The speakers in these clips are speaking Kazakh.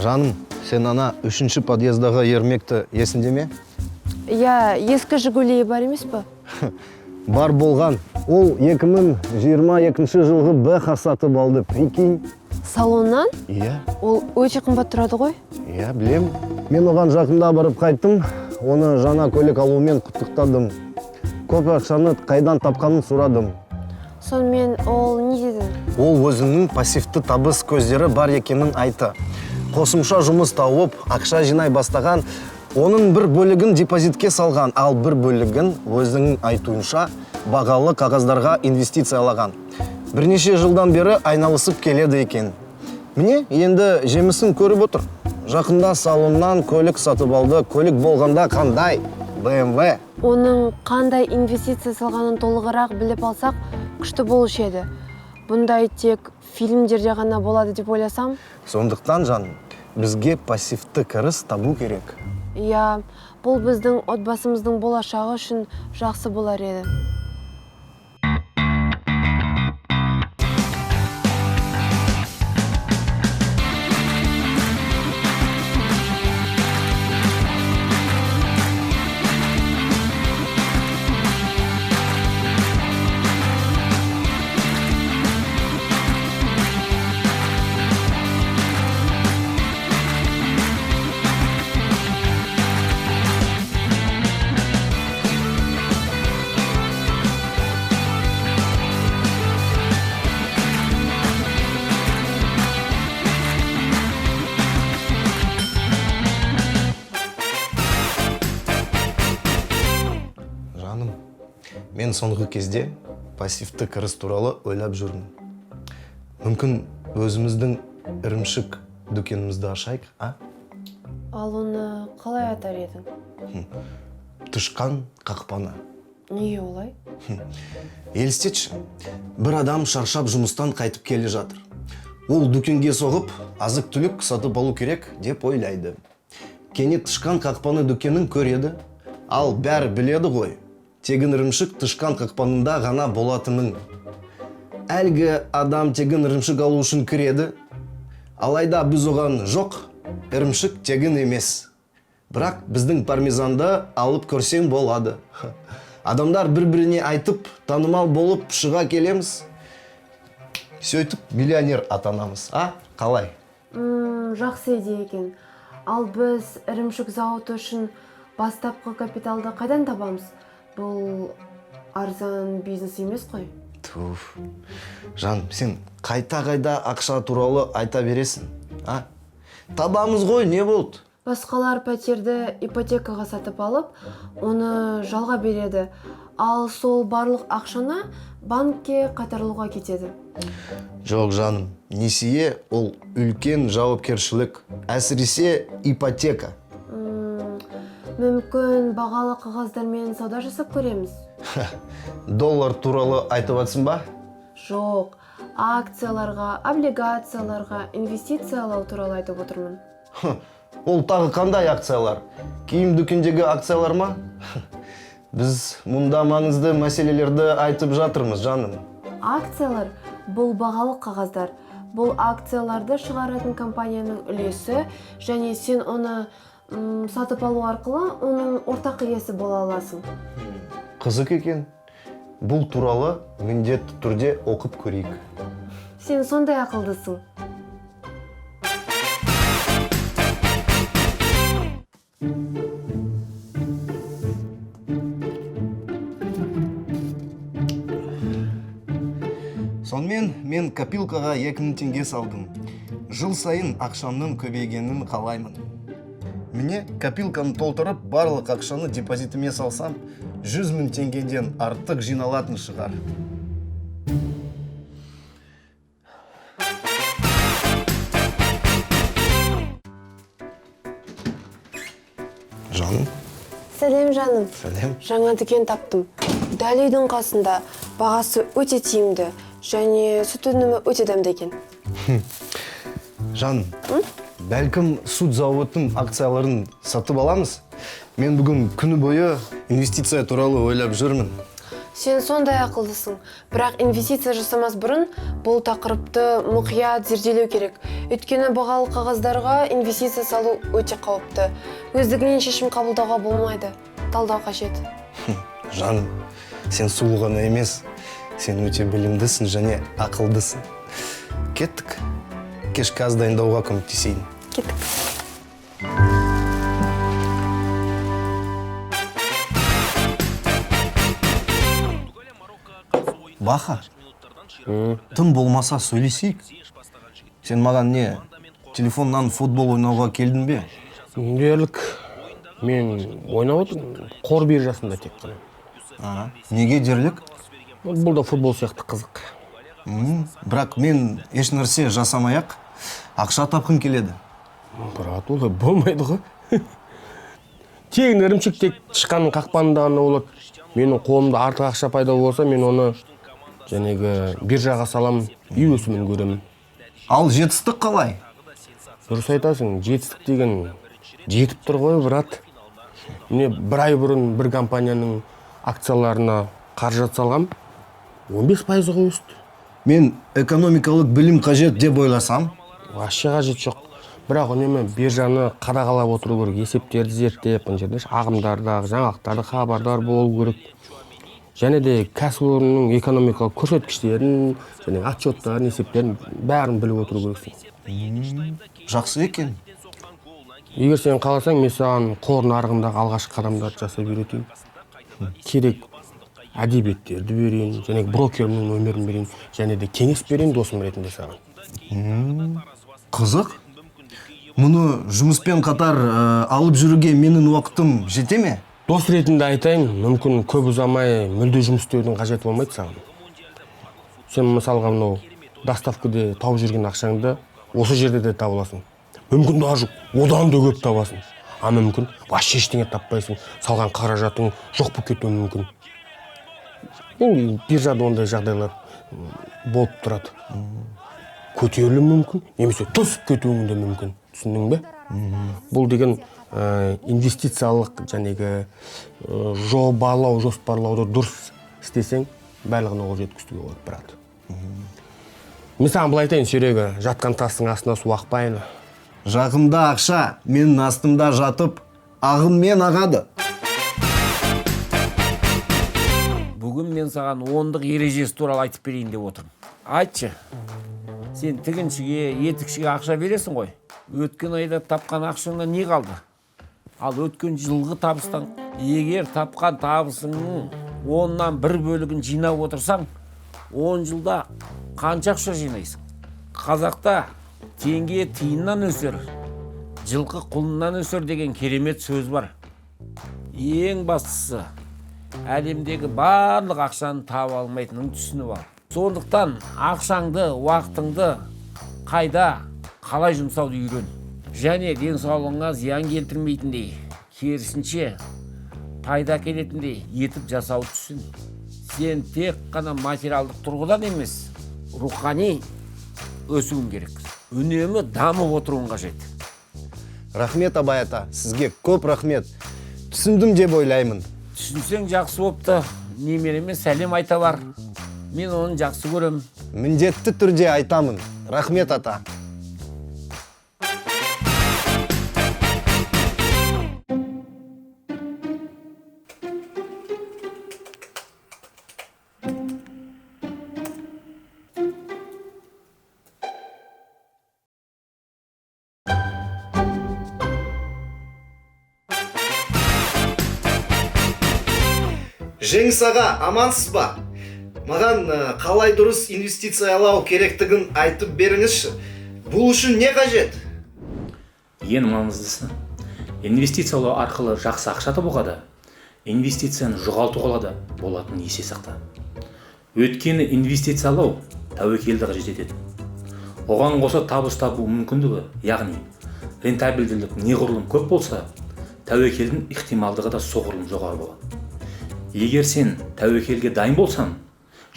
Жаным, сен ана 3-ші подъездағы ермекті есінде ме? Я ескі Жигулей бар емес па? Бар болған. Ол 2022 жылғы бәха сатып алды. Прикинь. Салоннан? Иә. Ол өте қымбат тұрады ғой? Иә, білем. Мен оған жақында барып қайттым. Оны жаңа көлік алумен құттықтадым. Көп ақшаны қайдан тапқанын сұрадым. Сонымен ол не деді? Ол өзінің пассивті табыс көздері бар екенін айты. Қосымша жұмыс тауып, ақша жинай бастаған, оның бір бөлігін депозитке салған, ал бір бөлігін өзінің айтуынша бағалы қағаздарға инвестициялаған. Бірнеше жылдан бері айналысып келеді екен. Міне, енді жемісін көріп отыр. Жақында салоннан көлік сатып алды. Көлік болғанда қандай? BMW. Оның қандай инвестиция салғанын толығырақ біліп алсақ, күшті болушы еді. Бұндай тек фильмдерде ғана болады деп ойласам. Сондықтан жаным, бізге пассивті кіріс табу керек. Иә, бұл біздің отбасымыздың болашағы үшін жақсы болар еді. Мен соңғы кезде пассивті кіріс туралы ойлап жүрмін. Мүмкін өзіміздің ірімшік дүкенімізді ашайық, а? Ал оны қалай атар едің? Тышқан қақпаны. Неге олай? Елестетші, бір адам шаршап жұмыстан қайтып келе жатыр. Ол дүкенге соғып, азық-түлік сатып алу керек деп ойлайды. Кенет тышқан қақпаны дүкенін көреді, ал бәрі біледі ғой. Тегін ірімшік тышқан қақпанында ғана болатынын. Әлгі адам тегін ірімшік алу үшін кіреді, алайда біз оған жоқ, ірімшік тегін емес. Бірақ біздің пармезанды алып көрсең болады. Адамдар бір-біріне айтып, танымал болып шыға келеміз. Сөйтіп миллионер атанамыз, а? Қалай? Жақсы идея екен. Ал біз ірімшік зауыты үшін бастапқы капиталды қайдан табамыз? Бұл арзан бизнес емес қой. Туф. Жан, сен қайта-қайда ақша туралы айта бересің, а? Табамыз ғой, не болды? Басқалар пәтерді ипотекаға сатып алып, оны жалға береді. Ал сол барлық ақшаны банкке қайтарылуға кетеді. Жоқ, жаным, несие ол үлкен жауапкершілік, әсіресе ипотека. Мүмкін бағалы қағаздармен сауда жасап көреміз. Доллар туралы айтып жатсың ба? Жоқ, акцияларға, облигацияларға инвестициялау туралы айтып отырмын. Ол тағы қандай акциялар? Киім дүкендегі акциялар ма? Біз мұнда маңызды мәселелерді айтып жатырмыз, жаным. Акциялар бұл бағалы қағаздар. Бұл акцияларды шығаратын компанияның үлесі, және сен оны сатып алу арқылы оның ортақ иесі бола аласың. Қызық екен. Бұл туралы міндетті түрде оқып көрейік. Сен сондай ақылдысың. Сонымен мен копилкаға 2000 теңге салдым. Жыл сайын ақшамның көбейгенін қалаймын. Міне копилканы толтырып, барлық ақшаны депозитіме салсам, 100 000 теңгеден артық жиналатын шығар. Жаным? Сәлем, жаным. Сәлем. Жаңа дүкен таптым. Дәл үйдің қасында, бағасы өте тиімді, және сүт өнімі өте дәмді екен. Жаным, бәлкім сүт зауытының акцияларын сатып аламыз? Мен бүгін күні бойы инвестиция туралы ойлап жүрмін. Сен сондай ақылдысың, бірақ инвестиция жасамас бұрын бұл тақырыпты мұқият зерделеу керек. Өйткені бағалы қағаздарға инвестиция салу өте қауіпті. Өздігінен шешім қабылдауға болмайды. Талдау қажет. Жаным, сен сұлу ғана емес, сен өте білімдісің және ақылдысың. Кеттік. Кешкі ас дайындауға көмектесейін. Кеттік. Баха, тым болмаса сөйлесейік. Сен маған не, телефоннан футбол ойнауға келдің бе? Дерлік, мен ойнап отырмын, қор биржасында тек қана. Неге дерлік? Бұл да футбол сияқты қызық. Бірақ мен еш нәрсе жасамай-ақ ақша тапқым келеді. Брат, олай болмайды ғой. Тегін ірімшік тек тышқанның қақпанында ғана болады. Менің қолымда артық ақша пайда болса, мен оны жәнегі биржаға салам, үй өсімін көремін. Ал жетістік қалай? Дұрыс айтасың, жетістік деген жетіп тұр ғой, брат. Міне бір ай бұрын бір компанияның акцияларына қаржат салғам, 15%-ға өсті. Мен экономикалық білім қажет деп ойласам, Вообще қажет жоқ. Бірақ үнемі биржаны қадағалап отыру керек, есептерді зерттеп, мына жерде ағымдардағы, жаңалықтарды хабардар болу керек. Және де кәсіпорынның экономикалық көрсеткіштерін, және отчеттарын, есептерін бәрін біліп отыру керексің. жақсы екен. Егер сен қаласаң, мен саған қор нарығындағы алғашқы қадамдарды жасап үйретейін. Керек әдебиеттерді берейін, және брокерінің нөмірін берейін, және де кеңес берейін досым ретінде саған. Қызық. Мұны жұмыспен қатар алып жүруге менің уақытым жете ме? Дос ретінде айтайын, мүмкін көп ұзамай мүлде жұмыс істеудің қажеті болмайды саған. Сен мысалға мынау доставкада тауып жүрген ақшаңды осы жерде де табыласың. Мүмкін даже одан да көп табасың. А мүмкін вообще ештеңе таппайсың, салған қаражатың жоқ болып кетуі мүмкін. Бұл биржада ондай жағдайлар болып тұрады. Көтерілуі мүмкін, немесе түсіп кетуің де мүмкін. Түсіндің бе? Бұл деген инвестициялық жәнегі жобалау, жоспарлауды дұрыс істесең, барлығына қол жеткізуге болады, брат. Мен саған былай айтайын, Серега, жатқан тастың астына су ақпайды. Жағымда ақша, менің астымда жатып, ағынмен ағады. Бүгін мен саған 10-дық ережесі туралы айтып берейін деп отырмын. Айтшы, сен тігіншіге, етікшіге ақша бересің ғой. Өткен айда тапқан ақшаңнан не қалды? Ал өткен жылғы табыстан, егер тапқан табысыңның 10-нан 1 бөлігін жинап отырсаң, 10 жылда қанша ақша жинайсың? Қазақта теңге тиыннан өсер, жылқы құлыннан өсер деген керемет сөз бар. Ең бастысы, әлемдегі барлық ақшаны таба алмайтының түсініп ал. Сондықтан ақшаңды, уақытыңды қайда, қалай жұмсауды үйрен. Және денсаулығыңа зиян келтірмейтіндей, керісінше пайда келетіндей етіп жасауды түсін. Сен тек қана материалдық тұрғыдан емес, рухани өсуің керек. Үнемі дамып отыруың қажет. Рахмет, Абай ата, сізге көп рахмет. Түсіндім деп ойлаймын. Түсінсең жақсы болыпты. Немереме сәлем айта бар. Мен оны жақсы көрем. Міндетті түрде айтамын. Рахмет, ата. Жеңіс аға, амансыз ба? Маған қалай дұрыс инвестициялау керектігін айтып беріңізші. Бұл үшін не қажет? Ең маңыздысы, инвестициялау арқылы жақсы ақша табуға да, инвестицияны жоғалтуға да болатын есе сақта. Өйткені инвестициялау тәуекелді қажет етеді. Оған қоса табыс табу мүмкіндігі, яғни рентабельділік неғұрлым көп болса, тәуекелдің ықтималдығы да соғұрлым жоғары болады. Егер сен тәуекелге дайын болсаң,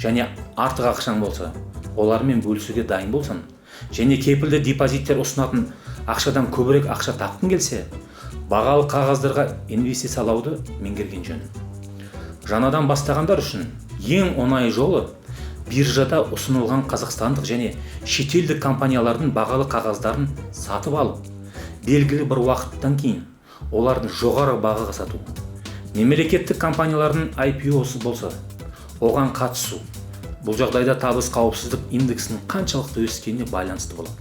және артық ақшаң болса, олармен бөлісуге дайын болсаң, және кепілді депозиттер ұсынатын ақшадан көбірек ақша тапқың келсе, бағалы қағаздарға инвестициялауды меңгерген жөн. Жаңадан бастағандар үшін ең оңай жолы биржада ұсынылған қазақстандық және шетелдік компаниялардың бағалы қағаздарын сатып алып, белгілі бір уақыттан кейін олардың жоғары бағаға сату. Мемлекеттік компаниялардың IPO-сы болса, оған қатысу. Бұл жағдайда табыс қауіпсіздік индексінің қаншалықты өскеніне байланысты болады.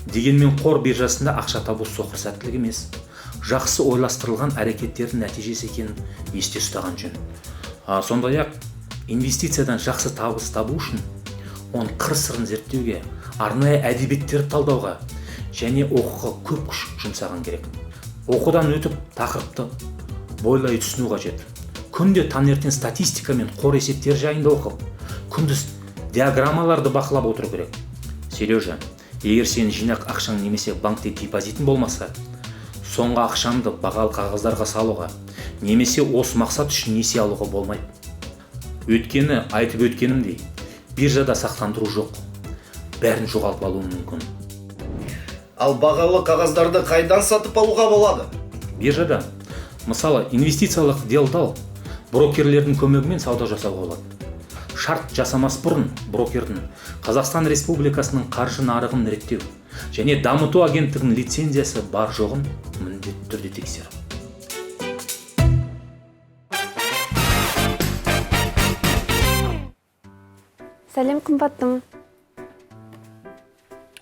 Дегенмен қор биржасында ақша табу соқыр сәттілік емес, жақсы ойластырылған әрекеттердің нәтижесі екенін есте ұстаған жөн. Сондай-ақ инвестициядан жақсы табыс табу үшін оның қыр-сырын зерттеуге, арнайы әдебиеттерді талдауға және оқуға көп күш жұмсаған керек. Оқудан өтіп тақырыпты бойлай түсіну қажет. Күнде таңертең статистика мен қор есептері жайында оқып, күндіз диаграммаларды бақылап отыру керек. Сережа, егер сен жинақ ақшаң немесе банкте депозитің болмаса, соңғы ақшаңды бағалы қағаздарға салуға немесе осы мақсат үшін несие алуға болмайды. Өткені айтып өткенімдей, биржада сақтандыру жоқ. Бәрін жоғалтып алуы мүмкін. Ал бағалы қағаздарды қайдан сатып алуға болады? Биржада, мысалы, инвестициялық делдал брокерлердің көмегімен сауда жасауға болады. Шарт жасамас бұрын брокердің Қазақстан Республикасының қаржы нарығын реттеу және дамыту агенттігінің лицензиясы бар жоғын міндетті түрде тексер. Сәлем қымбаттым.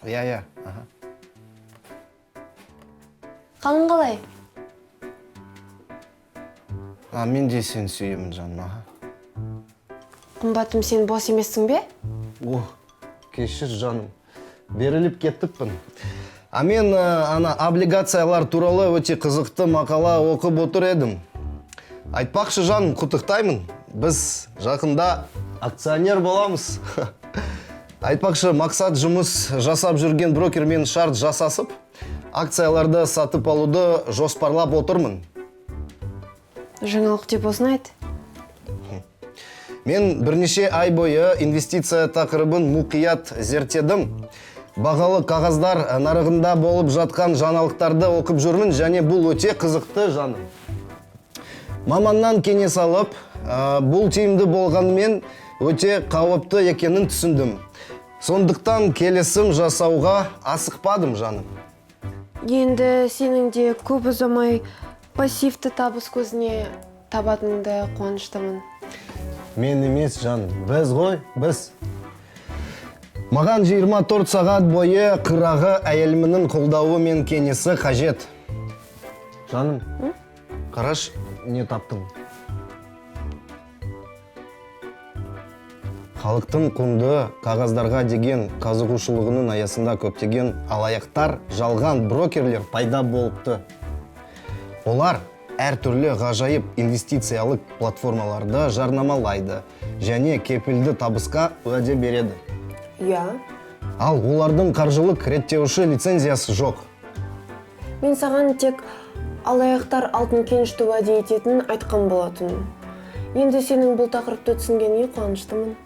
Иә. Қалың қалай? Мен де сені сүйемін жаным. Қымбаттым, сен бос емессің бе? Кешір жаным. Беріліп кеттіппін. Мен облигациялар туралы өте қызықты мақала оқып отыр едім. Айтпақшы жаным, құттықтаймын. Біз жақында акционер боламыз. Айтпақшы, мақсат жұмыс жасап жүрген брокермен шарт жасасып, акцияларды сатып алуды жоспарлап отырмын. Жаңалық деп осыны айт. Мен бірнеше ай бойы инвестиция тақырыбын мұқият зерттедім. Бағалы қағаздар нарығында болып жатқан жаңалықтарды оқып жүрмін және бұл өте қызықты жаным. Маманнан кеңес алып, бұл тиімді болғанымен өте қауіпті екенін түсіндім. Сондықтан келісім жасауға асықпадым жаным. Енді сенің де көп ұзамай пассивті табыс көзіне табатыныңды қуаныштымын. Мен емес жаным, біз ғой, біз. Маған 24 сағат бойы қырағы әйелімнің қолдауы мен кеңесі қажет. Жаным, қараш, не таптың? Халықтың құнды қағаздарға деген қызығушылығының аясында көптеген алаяқтар, жалған брокерлер пайда болыпты. Олар әртүрлі ғажайып инвестициялық платформаларды жарнамалайды және кепілді табысқа уәде береді. Иә. Ал олардың қаржылық реттеуші лицензиясы жоқ. Мен саған тек алаяқтар алтын кенішті уәде ететінін айтқан болатын. Енді сенің бұл тақырыпты түсінгеніне қуаныштымын.